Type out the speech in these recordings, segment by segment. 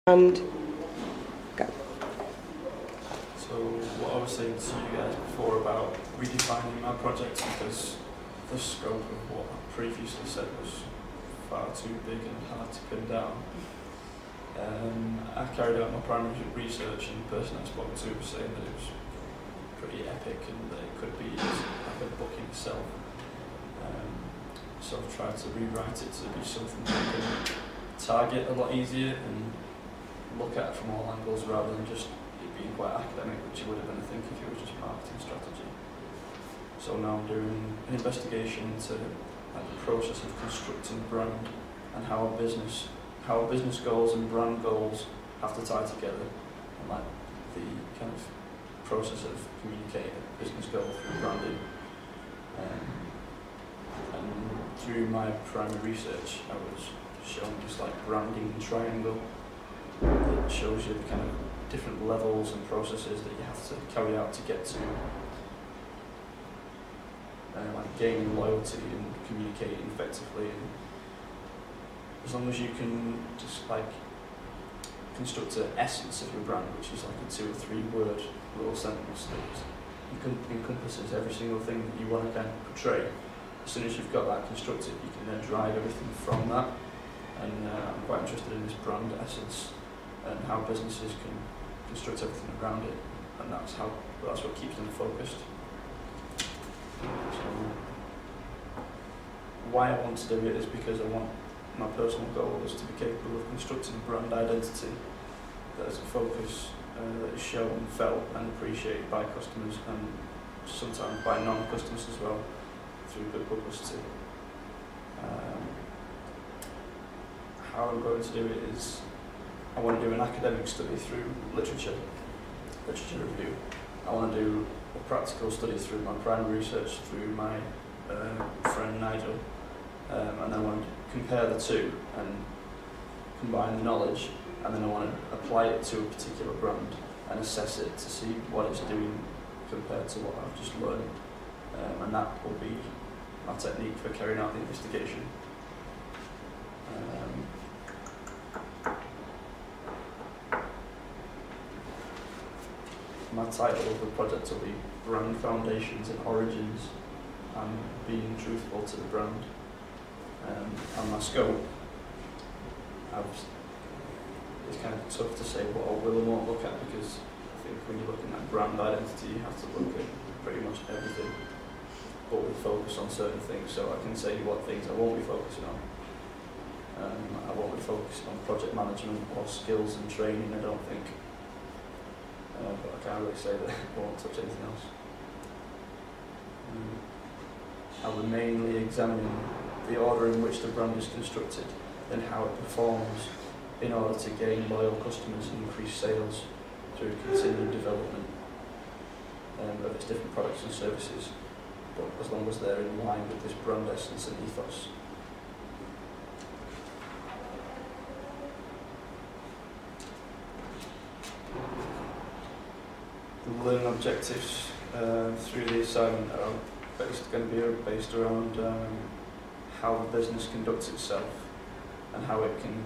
And go. So what I was saying to you guys before about redefining my project, because the scope of what I previously said was far too big and hard to pin down. I carried out my primary research, and the person I spoke to was saying that it was pretty epic and that it could be like a book in itself. So I've tried to rewrite it to be something that I can target a lot easier and look at it from all angles rather than just it being quite academic, which it would have been, I think, if it was just marketing strategy. So now I'm doing an investigation into like the process of constructing a brand and how a business goals and brand goals have to tie together, and like the kind of process of communicating a business goal through branding. And through my primary research, I was shown this like branding triangle that shows you the kind of different levels and processes that you have to carry out to get to like gaining loyalty and communicating effectively. And as long as you can just like construct an essence of your brand, which is like a 2 or 3 word little sentence that encompasses every single thing that you want to kind of portray. As soon as you've got that constructed, you can then drive everything from that. And I'm quite interested in this brand essence and how businesses can construct everything around it, and that's what keeps them focused. So why I want to do it is because I want my personal goal is to be capable of constructing a brand identity that has a focus that is shown, felt and appreciated by customers, and sometimes by non-customers as well, through good publicity. How I'm going to do it is I want to do an academic study through literature review. I want to do a practical study through my primary research through my friend Nigel, and then I want to compare the two and combine the knowledge, and then I want to apply it to a particular brand and assess it to see what it's doing compared to what I've just learned, and that will be my technique for carrying out the investigation. My title of the project will be Brand Foundations and Origins, and being truthful to the brand. And my scope, it's kind of tough to say what I will and won't look at, because I think when you're looking at brand identity, you have to look at pretty much everything, but we focus on certain things. So I can say what things I won't be focusing on. I won't be focusing on project management or skills and training, I don't think. But I can't really say that I won't touch anything else. I'll be mainly examining the order in which the brand is constructed and how it performs in order to gain loyal customers and increase sales through continued development of its different products and services, but as long as they're in line with this brand essence and ethos. The learning objectives through the assignment are going to be based around how the business conducts itself and how it can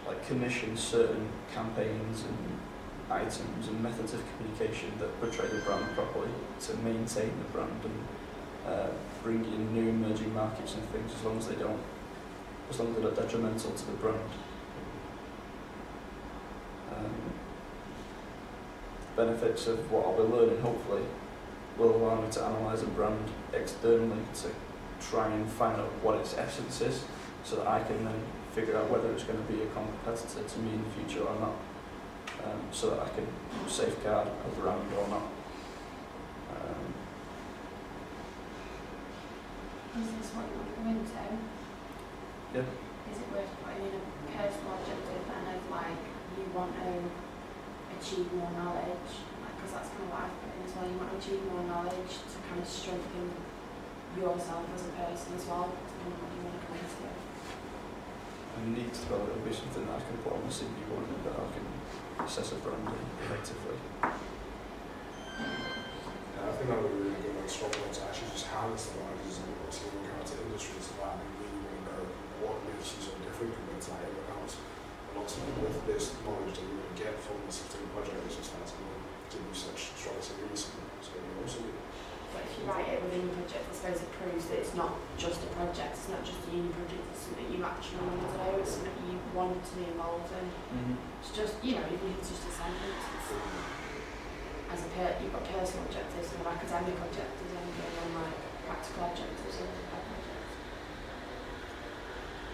like commission certain campaigns and items and methods of communication that portray the brand properly to maintain the brand and bring in new emerging markets and things, as long as they're not detrimental to the brand. Benefits of what I'll be learning, hopefully, will allow me to analyse a brand externally to try and find out what its essence is, so that I can then figure out whether it's going to be a competitor to me in the future or not, so that I can safeguard a brand or not. Is this what you want to go into? Yeah. Is it worth putting in a personal objective and of like you want to achieve more knowledge, because that's kind of what I've put in as well. You want to achieve more knowledge to kind of strengthen yourself as a person as well, depending on what you want to go into. I need to develop it will be something that I can put on the CV one that I can assess a brand effectively. Yeah, I think that would be really good, like strong ones to actually just harness the knowledge and obviously look out to industries like that and really want to know what makes you so different compared to like everyone else. not with this knowledge that you're going to get from this particular project. It's just that's going to give you such strong CVs. So you also do. But if you write it within the project, I suppose it proves that it's not just a project, it's not just a uni project, it's something you actually want to do, it's something you want to be involved in. It's just, you know, even if it's just a sentence, you've got personal objectives and academic objectives, and then like practical objectives and projects.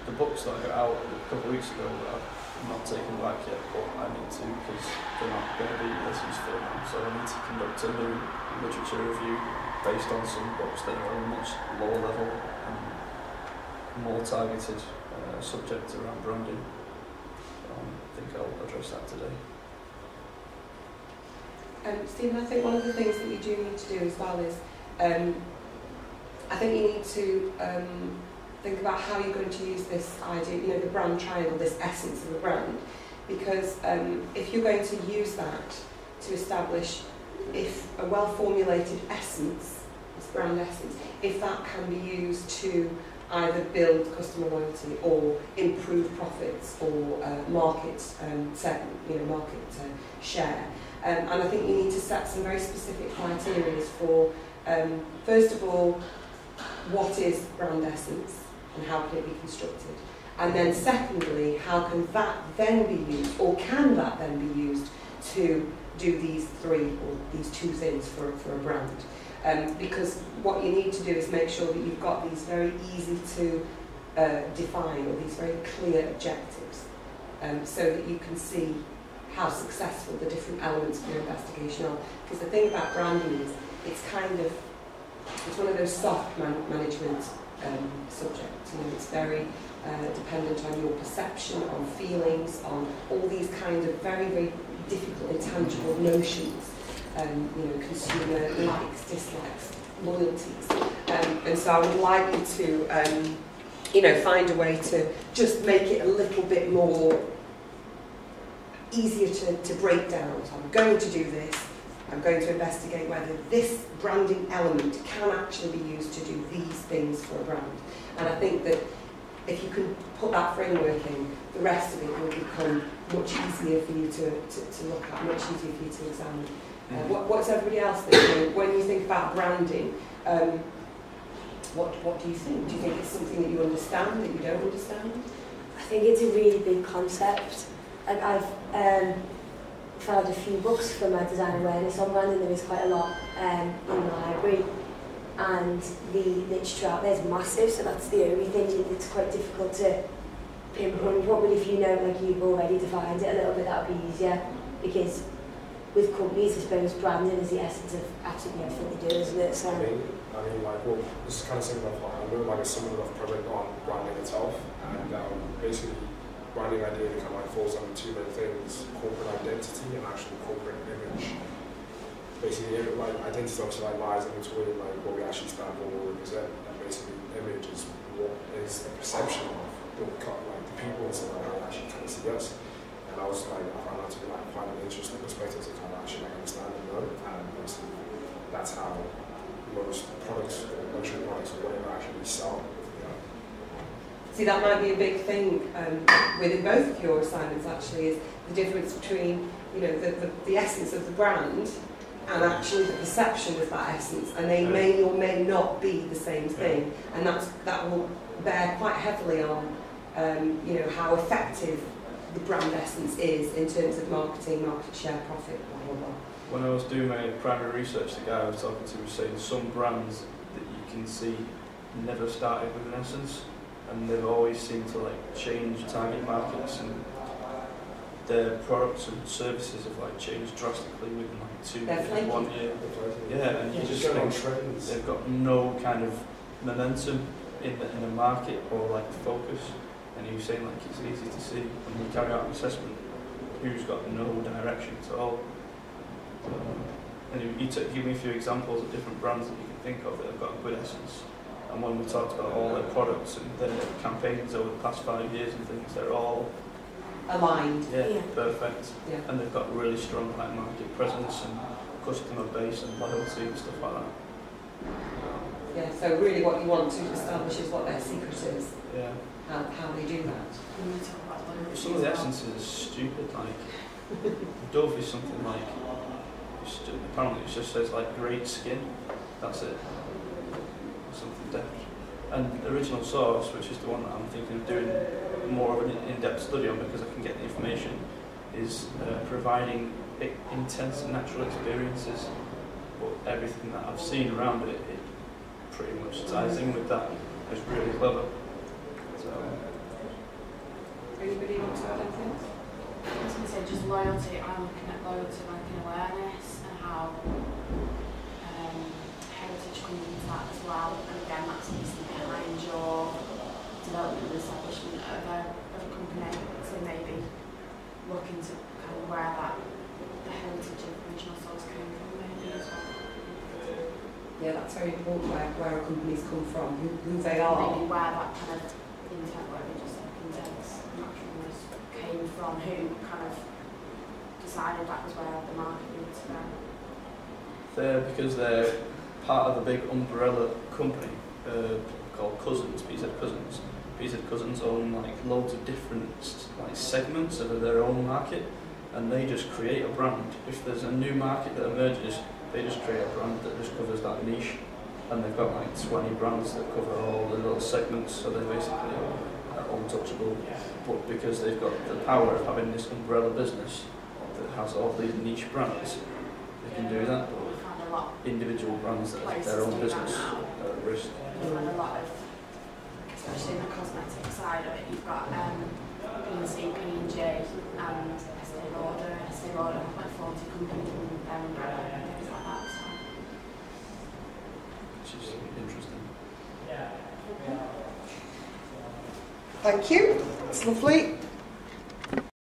The books that I got out a couple of weeks ago, I've not taken back yet, but I need to because they're not going to be as useful now. So I need to conduct a new literature review based on some books that are on a much lower level and more targeted subject around branding. I think I'll address that today. Stephen, I think one of the things that you do need to do as well is, I think you need to think about how you're going to use this idea, you know, the brand triangle, this essence of a brand, because if you're going to use that to establish if a well-formulated essence, this brand essence, if that can be used to either build customer loyalty or improve profits or market share. And I think you need to set some very specific criteria for, first of all, what is brand essence and how can it be constructed? And then secondly, how can that then be used, or can that then be used to do these three or these two things for a brand? Because what you need to do is make sure that you've got these very easy to define, or these very clear objectives, so that you can see how successful the different elements of your investigation are. Because the thing about branding is it's one of those soft management subjects. You know, it's very dependent on your perception, on feelings, on all these kind of very, very difficult, intangible notions. You know, consumer likes, dislikes, loyalties. And so I would like you to, you know, find a way to just make it a little bit more easier to break down. So I'm going to do this. I'm going to investigate whether this branding element can actually be used to do these things for a brand. And I think that if you can put that framework in, the rest of it will become much easier for you to look at, much easier for you to examine. What's everybody else thinking? When you think about branding, what do you think? Do you think it's something that you understand, that you don't understand? I think it's a really big concept. Like I've found a few books for my design awareness on branding. There is quite a lot in the library, and the literature out there is massive, so that's the only thing. It's quite difficult to pinpoint what, but if you know, like you've already defined it a little bit, that would be easier, because with companies, I suppose branding is the essence of absolutely everything they do, isn't it? So I mean, like, well, this is kind of similar. I know like a similar project on branding itself, and basically, branding idea kind of like falls under two main things: corporate identity and actual corporate image. Basically, like identity obviously like lies in between like what we actually stand for, what we represent, and basically image is what is the perception of like the people and stuff like that actually kind of see us. And I was like, I found that to be like quite an interesting perspective to kind of actually like understand and know. And obviously, that's how most products, luxury products, or whatever actually sell. See, that might be a big thing within both of your assignments. Actually, is the difference between, you know, the essence of the brand and actually the perception of that essence, and they may or may not be the same thing, and that will bear quite heavily on, you know, how effective the brand essence is in terms of marketing, market share, profit, blah blah blah. When I was doing my primary research, the guy I was talking to was saying some brands that you can see never started with an essence, and they've always seemed to like change target markets, and their products and services have like changed drastically within like 2 years, 1 year. Yeah, and you just think trends. They've got no kind of momentum in the market or like focus. And he was saying like it's easy to see when you carry out an assessment who's got no direction at all. And he gave me a few examples of different brands that you can think of that have got a good essence. And when we talked about all their products and their campaigns over the past 5 years and things, they're all aligned. Yeah, perfect. Yeah. And they've got really strong like market presence and customer base and loyalty and stuff like that. Yeah. So really, what you want to establish is what their secret is. Yeah. How they do that. When you talk about Some of the essences are stupid, like Dove is something like, apparently it just says like great skin, that's it, something depth. And Original Source, which is the one that I'm thinking of doing more of an in-depth study on because I can get the information, is providing intense natural experiences, but everything that I've seen around it, it pretty much ties in with that. It's really clever. So, anybody want to add anything? I was going to say just loyalty. I'm looking at loyalty like in awareness and how heritage comes into that as well. And again, that's obviously behind your development and establishment of a company. So maybe looking to kind of where that the heritage of Original Source came from maybe as well. Yeah, that's very important, where our companies come from, who they are. Maybe where that kind of intent, where we just said intense naturalness came from, who kind of decided that was where the market needed to go. because they're part of a big umbrella company called Cousins, PZ Cousins. PZ Cousins own like loads of different like segments of their own market, and they just create a brand. If there's a new market that emerges, they just create a brand that just covers that niche, and they've got like 20 brands that cover all the little segments, so they're basically untouchable. But because they've got the power of having this umbrella business that has all these niche brands, they can do that. Individual brands that have their own business are at risk. You've had a lot of, especially in the cosmetic side of it, you've got P&C, P&J and Estee Lauder. Estee Lauder have like 40 companies in their umbrella and things like that. So. Which is interesting. Thank you, that's lovely.